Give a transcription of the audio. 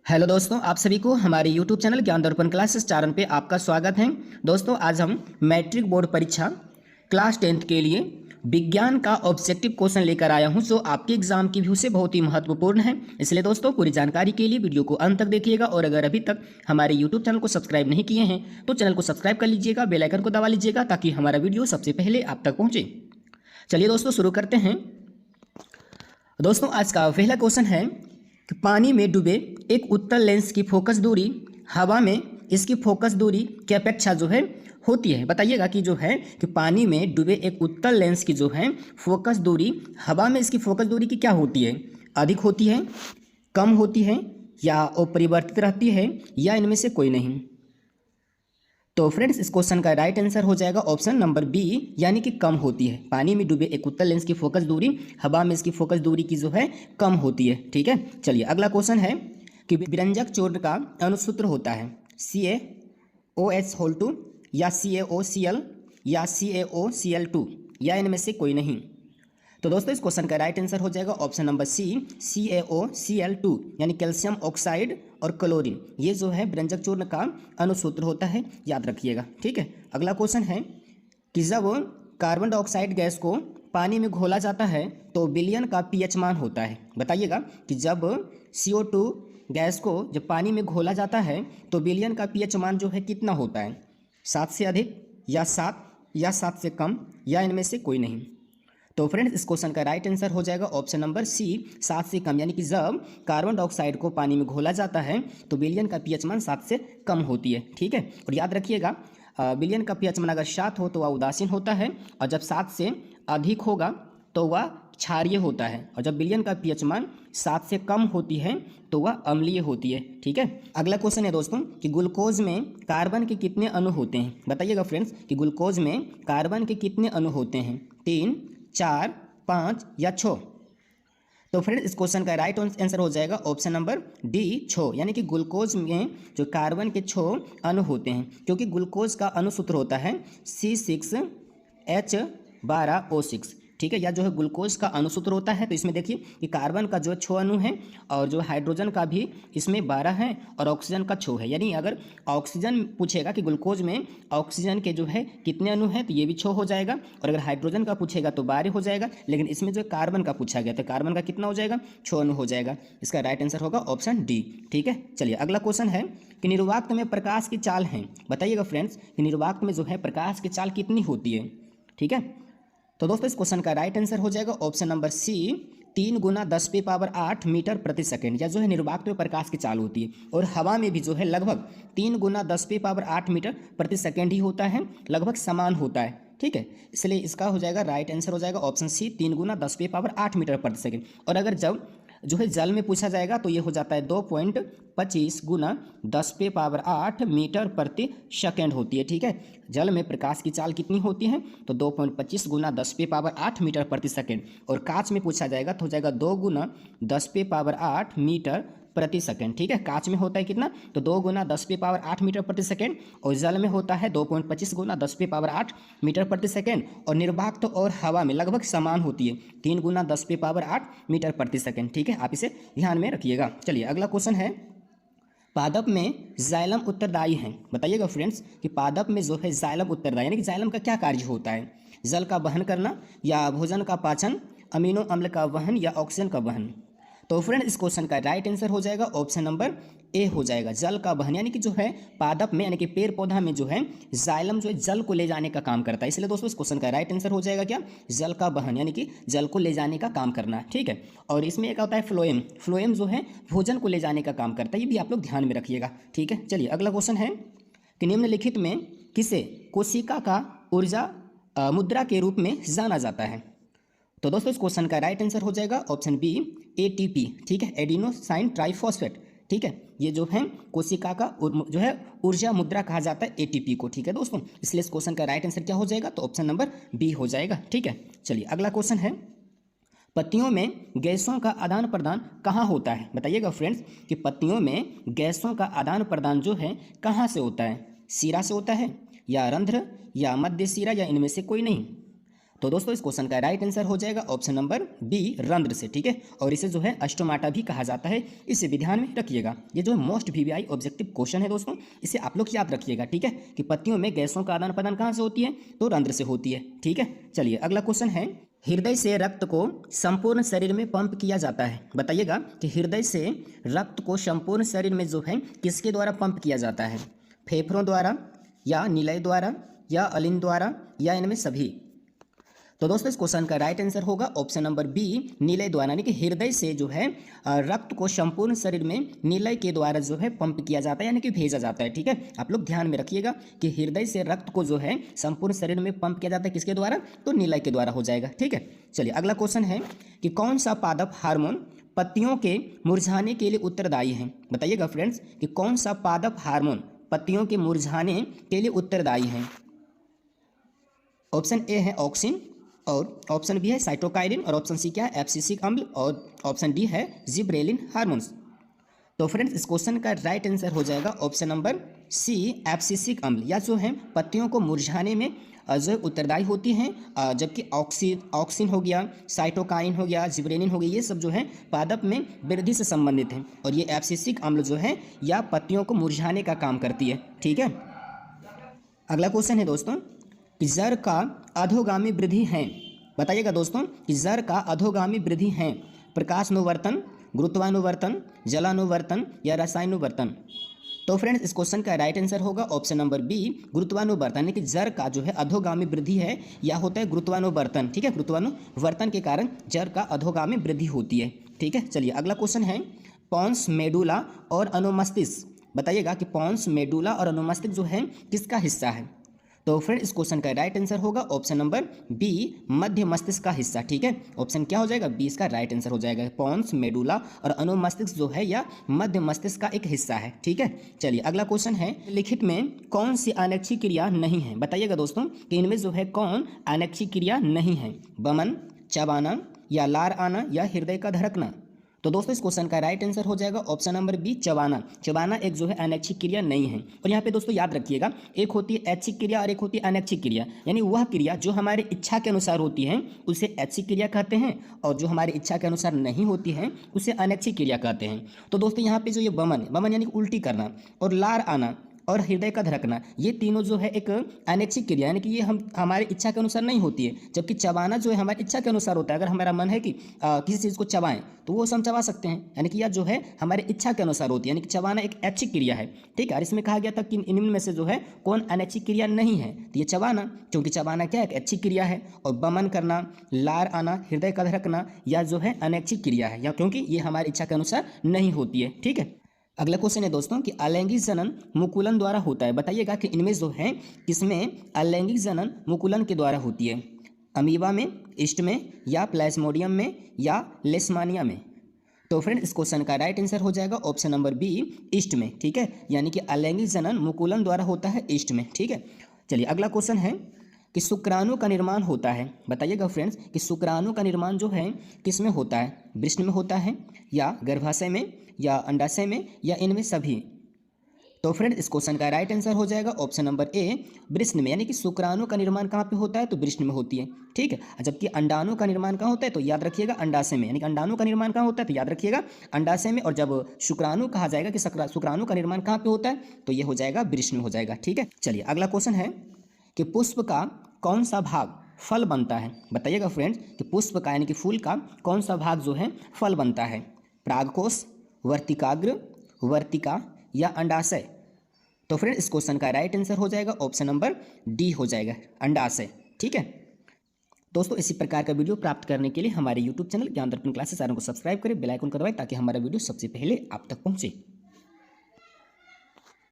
Hello दोस्तों, आप सभी को हमारे YouTube चैनल ज्ञान दर्पण क्लासेस चारण पे आपका स्वागत है। दोस्तों, आज हम मैट्रिक बोर्ड परीक्षा क्लास 10th के लिए विज्ञान का ऑब्जेक्टिव क्वेश्चन लेकर आया हूं, जो आपके एग्जाम की व्यू से बहुत ही महत्वपूर्ण है। इसलिए दोस्तों, पूरी जानकारी के लिए वीडियो को अंत तक देखिएगा और अगर अभी तक हमारे YouTube चैनल को सब्सक्राइब नहीं किए हैं तो चैनल को सब्सक्राइब कर लीजिएगा, बेल आइकन को दबा लीजिएगा ताकि हमारा वीडियो सबसे पहले आप तक पहुँचे। चलिए दोस्तों, शुरू करते हैं। दोस्तों, आज का पहला क्वेश्चन है कि पानी में डूबे एक उत्तल लेंस की फोकस दूरी हवा में इसकी फोकस दूरी की अपेक्षा जो है होती है। बताइएगा कि जो है कि पानी में डूबे एक उत्तल लेंस की जो है फोकस दूरी हवा में इसकी फोकस दूरी की क्या होती है, अधिक होती है, कम होती है या अपरिवर्तित रहती है या इनमें से कोई नहीं। तो फ्रेंड्स, इस क्वेश्चन का राइट आंसर हो जाएगा ऑप्शन नंबर बी, यानी कि कम होती है। पानी में डूबे एक उत्तल लेंस की फोकस दूरी हवा में इसकी फोकस दूरी की जो है कम होती है। ठीक है, चलिए अगला क्वेश्चन है कि विरंजक चूर्ण का अनुसूत्र होता है CaOH2 या CaOCl या CaOCl2 या इनमें से कोई नहीं। तो दोस्तों, इस क्वेश्चन का राइट आंसर हो जाएगा ऑप्शन नंबर सी, CaOCl2 यानी कैल्शियम ऑक्साइड और क्लोरीन। ये जो है विरंजक चूर्ण का अनुसूत्र होता है, याद रखिएगा। ठीक है, अगला क्वेश्चन है कि जब कार्बन डाइऑक्साइड गैस को पानी में घोला जाता है तो विलयन का pH मान होता है। बताइएगा कि जब CO2 गैस को जब पानी में घोला जाता है तो विलयन का pH मान जो है कितना होता है, 7 से अधिक या 7 से कम या इनमें से कोई नहीं। तो फ्रेंड्स, इस क्वेश्चन का राइट आंसर हो जाएगा ऑप्शन नंबर सी, 7 से कम, यानी कि जब कार्बन डाइऑक्साइड को पानी में घोला जाता है तो विलयन का pH मान 7 से कम होती है। ठीक है, और याद रखिएगा विलयन का pH मान अगर 7 हो तो वह उदासीन होता है और जब 7 से अधिक होगा तो वह क्षारीय होता है और जब विलयन का pH मान 7 से कम होती है तो वह अम्लीय होती है। ठीक है, अगला क्वेश्चन है दोस्तों कि ग्लूकोज में कार्बन के कितने अणु होते हैं। बताइएगा फ्रेंड्स कि ग्लूकोज में कार्बन के कितने अणु होते हैं, 3, 4, 5 या 6। तो फ्रेंड्स, इस क्वेश्चन का राइट आंसर हो जाएगा ऑप्शन नंबर डी, 6, यानी कि ग्लूकोज में जो कार्बन के 6 अणु होते हैं, क्योंकि ग्लूकोज का अणुसूत्र होता है C6H12O6। ठीक है, या जो है ग्लूकोज का अणुसूत्र होता है। तो इसमें देखिए कि कार्बन का जो 6 अणु है और जो हाइड्रोजन का भी इसमें 12 है और ऑक्सीजन का 6 है। यानी अगर ऑक्सीजन पूछेगा कि ग्लूकोज में ऑक्सीजन के जो है कितने अणु हैं तो ये भी 6 हो जाएगा, और अगर हाइड्रोजन का पूछेगा तो 12 हो जाएगा। लेकिन इसमें जो कार्बन का पूछा गया तो कार्बन का कितना हो जाएगा, 6 अणु हो जाएगा। इसका राइट आंसर होगा ऑप्शन डी। ठीक है, चलिए अगला क्वेश्चन है कि निर्वात में प्रकाश की चाल है। बताइएगा फ्रेंड्स कि निर्वात में जो है प्रकाश की चाल कितनी होती है। ठीक है, तो दोस्तों, इस क्वेश्चन का राइट आंसर हो जाएगा ऑप्शन नंबर सी, 3 × 10⁸ मीटर प्रति सेकंड। या जो है निर्वात में प्रकाश की चाल होती है और हवा में भी जो है लगभग 3 × 10⁸ मीटर प्रति सेकंड ही होता है, लगभग समान होता है। ठीक है, इसलिए इसका हो जाएगा राइट आंसर हो जाएगा ऑप्शन सी, 3 × 10⁸ मीटर प्रति सेकंड। और अगर जब जो है जल में पूछा जाएगा तो ये हो जाता है 2.25 × 10⁸ मीटर प्रति सेकंड होती है। ठीक है, जल में प्रकाश की चाल कितनी होती है तो 2.25 × 10⁸ मीटर प्रति सेकंड। और कांच में पूछा जाएगा तो हो जाएगा 2 × 10⁸ मीटर प्रति सेकंड। ठीक है, कांच में होता है कितना तो 2 × 10⁸ मीटर प्रति सेकंड और जल में होता है 2.25 × 10⁸ मीटर प्रति सेकंड। और निर्वात और हवा में लगभग समान होती है, 3 × 10⁸ मीटर प्रति सेकंड। ठीक है, आप इसे ध्यान में रखिएगा। चलिए अगला क्वेश्चन है, पादप में जाइलम उत्तरदायी है। बताइएगा फ्रेंड्स कि पादप में जो है जाइलम उत्तरदायी, यानी कि जाइलम का क्या कार्य होता है, जल का वहन करना या भोजन का पाचन, अमीनो अम्ल का वहन या ऑक्सीजन का वहन। तो फ्रेंड, इस क्वेश्चन का राइट आंसर हो जाएगा ऑप्शन नंबर ए हो जाएगा, जल का वहन। यानी कि जो है पादप में यानी कि पेड़ पौधा में जो है जाइलम जो है जल को ले जाने का काम करता है। इसलिए दोस्तों, इस क्वेश्चन का राइट आंसर हो जाएगा क्या, जल का वहन, यानी कि जल को ले जाने का काम करना। ठीक है, और इसमें एक होता है फ्लोएम, फ्लोएम जो है भोजन को ले जाने का काम करता है, ये भी आप लोग ध्यान में रखिएगा। ठीक है, चलिए अगला क्वेश्चन है कि निम्नलिखित में किसे कोशिका का ऊर्जा मुद्रा के रूप में जाना जाता है। तो दोस्तों, इस क्वेश्चन का राइट आंसर हो जाएगा ऑप्शन बी, ATP। ठीक है, एडिनोसाइन ट्राइफॉस्फेट। ठीक है, ये जो है कोशिका का जो है ऊर्जा मुद्रा कहा जाता है ATP को। ठीक है दोस्तों, इसलिए इस क्वेश्चन का राइट आंसर क्या हो जाएगा तो ऑप्शन नंबर बी हो जाएगा। ठीक है, चलिए अगला क्वेश्चन है, पत्तियों में गैसों का आदान प्रदान कहाँ होता है। बताइएगा फ्रेंड्स कि पत्तियों में गैसों का आदान प्रदान जो है कहाँ से होता है, सीरा से होता है या रंध्र या मध्य सीरा या इनमें से कोई नहीं। तो दोस्तों इस क्वेश्चन का राइट आंसर हो जाएगा ऑप्शन नंबर बी, रंध्र से। ठीक है, और इसे जो है अस्टोमाटा भी कहा जाता है, इसे भी ध्यान में रखिएगा। ये जो है मोस्ट वीवीआई ऑब्जेक्टिव क्वेश्चन है दोस्तों, इसे आप लोग याद रखिएगा। ठीक है, कि पत्तियों में गैसों का आदान प्रदान कहाँ से होती है, तो रंध्र से होती है। ठीक है, चलिए अगला क्वेश्चन है, हृदय से रक्त को संपूर्ण शरीर में पंप किया जाता है। बताइएगा कि हृदय से रक्त को संपूर्ण शरीर में जो है किसके द्वारा पंप किया जाता है, फेफड़ों द्वारा या निलय द्वारा या अलिन द्वारा या इनमें सभी। तो दोस्तों इस क्वेश्चन का राइट आंसर होगा ऑप्शन नंबर बी, निलय द्वारा, यानी कि हृदय से जो है रक्त को संपूर्ण शरीर में निलय के द्वारा जो है पंप किया जाता है, यानी कि भेजा जाता है। ठीक है, आप लोग ध्यान में रखिएगा कि हृदय से रक्त को जो है संपूर्ण शरीर में पंप किया जाता है, किसके द्वारा, तो निलय के द्वारा हो जाएगा। ठीक है, चलिए अगला क्वेश्चन है कि कौन सा पादप हार्मोन पत्तियों के मुरझाने के लिए उत्तरदायी है। बताइएगा फ्रेंड्स कि कौन सा पादप हार्मोन पत्तियों के मुरझाने के लिए उत्तरदायी है। ऑप्शन ए है ऑक्सिन, और ऑप्शन बी है साइटोकाइनिन, और ऑप्शन सी क्या है, एब्सिसिक अम्ल, और ऑप्शन डी है जिब्रेलिन हार्मोन्स। तो फ्रेंड्स इस क्वेश्चन का राइट आंसर हो जाएगा ऑप्शन नंबर सी, एब्सिसिक अम्ल, या जो है पत्तियों को मुरझाने में जो है उत्तरदायी होती हैं, जबकि ऑक्सिन हो गया, साइटोकाइन हो गया, जिब्रेलिन हो गया, ये सब जो है पादप में वृद्धि से संबंधित हैं, और ये एब्सिसिक अम्ल जो है या पत्तियों को मुरझाने का काम करती है। ठीक है, अगला क्वेश्चन है दोस्तों कि जड़ का अधोगामी वृद्धि है। बताइएगा दोस्तों कि जड़ का अधोगामी वृद्धि है, प्रकाशानुवर्तन, गुरुत्वानुवर्तन, जलानुवर्तन या रसायनुवर्तन। तो फ्रेंड्स इस क्वेश्चन का राइट आंसर होगा ऑप्शन नंबर बी, गुरुत्वानुवर्तन, यानी कि जड़ का जो है अधोगामी वृद्धि है या होता है गुरुत्वानुवर्तन। ठीक है, गुरुत्वानुवर्तन के कारण जड़ का अधोगामी वृद्धि होती है। ठीक है, चलिए अगला क्वेश्चन है, पॉन्स मेडुला और अनुमस्तिष्क। बताइएगा कि पॉन्स मेडुला और अनुमस्तिष्क जो है किसका हिस्सा है। तो फ्रेंड इस क्वेश्चन का राइट आंसर होगा ऑप्शन नंबर बी, मध्य मस्तिष्क का हिस्सा। ठीक है, ऑप्शन क्या हो जाएगा, बी इसका राइट आंसर हो जाएगा। पॉन्स मेडुला और अनुमस्तिष्क जो है या मध्य मस्तिष्क का एक हिस्सा है। ठीक है, चलिए अगला क्वेश्चन है, लिखित में कौन सी अनैच्छिक क्रिया नहीं है। बताइएगा दोस्तों कि इनमें जो है कौन अनैच्छिक क्रिया नहीं है, बमन, चबाना या लार आना या हृदय का धड़कना। तो दोस्तों इस क्वेश्चन का राइट आंसर हो जाएगा ऑप्शन नंबर बी, चबाना। चबाना एक जो है अनैच्छिक क्रिया नहीं है। और यहाँ पे दोस्तों याद रखिएगा, एक होती है ऐच्छिक क्रिया और एक होती है अनैच्छिक क्रिया, यानी वह क्रिया जो हमारे इच्छा के अनुसार होती है उसे ऐच्छिक क्रिया कहते हैं, और जो हमारी इच्छा के अनुसार नहीं होती है उसे अनैच्छिक क्रिया कहते हैं। तो दोस्तों यहाँ पे जो ये बमन यानी उल्टी करना, और लार आना और हृदय का धड़कना, ये तीनों जो है एक अनैच्छिक क्रिया, यानी कि ये हमारी इच्छा के अनुसार नहीं होती है। जबकि चबाना जो है हमारी इच्छा के अनुसार होता है। अगर हमारा मन है कि किसी चीज़ को चबाएं तो वो हम चबा सकते हैं, यानी कि यह जो है हमारी इच्छा के अनुसार होती है, यानी कि चबाना एक ऐच्छिक क्रिया है। ठीक है, और इसमें कहा गया था कि इनमें में से जो है कौन अनैच्छिक क्रिया नहीं है, तो ये चबाना, क्योंकि चबाना क्या है, एक ऐच्छिक क्रिया है, और बमन करना, लार आना, हृदय का धड़कना या जो है अनैच्छिक क्रिया है, या क्योंकि ये हमारी इच्छा के अनुसार नहीं होती है। ठीक है, अगला क्वेश्चन है दोस्तों कि अलैंगिक जनन मुकुलन द्वारा होता है। बताइएगा कि इनमें जो है किसमें अलैंगिक जनन मुकुलन के द्वारा होती है, अमीबा में, ईस्ट में, या प्लाज्मोडियम में, या लेशमानिया में। तो फ्रेंड इस क्वेश्चन का राइट आंसर हो जाएगा ऑप्शन नंबर बी, ईस्ट में। ठीक है, यानी कि अलैंगिक जनन मुकुलन द्वारा होता है ईस्ट में। ठीक है, चलिए अगला क्वेश्चन है कि शुक्राणु का निर्माण होता है। बताइएगा फ्रेंड्स कि शुक्राणु का निर्माण जो है किस में होता है, वृष्ण में होता है, या गर्भाशय में, या अंडाशय में, या इनमें सभी। तो फ्रेंड इस क्वेश्चन का राइट आंसर हो जाएगा ऑप्शन नंबर ए, वृष्ण में, यानी कि शुक्राणु का निर्माण कहाँ पे होता है, तो वृष्ण में होती है। ठीक है, जबकि अंडाणु का निर्माण कहाँ होता है, तो याद रखिएगा अंडाशय में, यानी कि अंडाणु का निर्माण कहाँ होता है, तो याद रखिएगा अंडाशय में। और जब शुक्राणु कहा जाएगा कि शुक्राणु का निर्माण कहाँ पे होता है, तो ये हो जाएगा वृष्ण में हो जाएगा। ठीक है, चलिए अगला क्वेश्चन है कि पुष्प का कौन सा भाग फल बनता है। बताइएगा फ्रेंड्स कि पुष्प का यानी कि फूल का कौन सा भाग जो है फल बनता है, परागकोश, वर्तिकाग्र, वर्तिका या अंडाशय। तो फ्रेंड इस क्वेश्चन का राइट आंसर हो जाएगा ऑप्शन नंबर डी हो जाएगा, अंडाशय। ठीक है दोस्तों, इसी प्रकार का वीडियो प्राप्त करने के लिए हमारे यूट्यूब चैनल ज्ञान दर्पण क्लासेस को सब्सक्राइब करें, बेल आइकन को दबाएं ताकि हमारा वीडियो सबसे पहले आप तक पहुंचे।